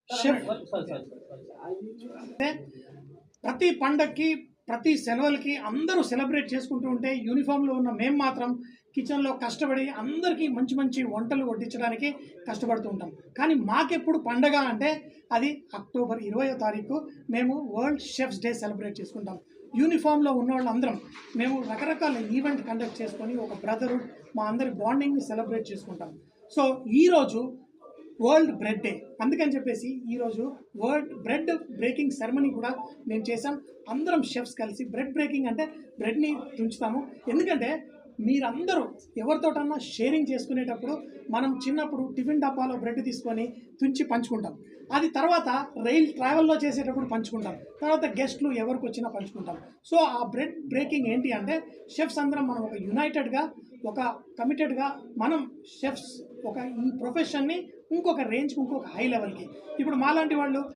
Chef అంటే ప్రతి పండక్కి ప్రతి సెలవులకి అందరూ సెలబ్రేట్ చేసుకుంటూ ఉంటే యూనిఫామ్లో ఉన్న మేము మాత్రం కిచెన్లో కష్టపడి అందరికీ మంచి మంచి వంటలు వడ్డించడానికి కష్టపడుతూ ఉంటాం. కానీ మాకెప్పుడు పండగ అంటే అది అక్టోబర్ 20వ తారీఖు మేము వరల్డ్ షెఫ్స్ డే సెలబ్రేట్ చేసుకుంటాం. యూనిఫామ్లో ఉన్న వాళ్ళందరం మేము రకరకాల ఈవెంట్ కండక్ట్ చేసుకొని ఒక బ్రదరు మా అందరి బాండింగ్ని సెలబ్రేట్ చేసుకుంటాం. సో ఈరోజు వరల్డ్ బ్రెడ్ డే, అందుకని చెప్పేసి ఈరోజు వరల్డ్ బ్రెడ్ బ్రేకింగ్ సెరమనీ కూడా మేము చేసాం. అందరం షెఫ్స్ కలిసి బ్రెడ్ బ్రేకింగ్ అంటే బ్రెడ్ని తుంచుతాము. ఎందుకంటే మీరందరూ ఎవరితోటన్నా షేరింగ్ చేసుకునేటప్పుడు మనం చిన్నప్పుడు టిఫిన్ డబ్బాలో బ్రెడ్ తీసుకొని తుంచి పంచుకుంటాం. అది తర్వాత రైల్ ట్రావెల్లో చేసేటప్పుడు పంచుకుంటాం. తర్వాత గెస్ట్లు ఎవరికి వచ్చినా పంచుకుంటాం. సో ఆ బ్రెడ్ బ్రేకింగ్ ఏంటి అంటే షెఫ్స్ అందరం మనం ఒక యునైటెడ్గా ఒక కమిటెడ్గా మనం షెఫ్స్ ఒక ఈ ప్రొఫెషన్ని ఇంకొక రేంజ్కి ఇంకొక హై లెవెల్కి ఇప్పుడు మాలాంటి వాళ్ళు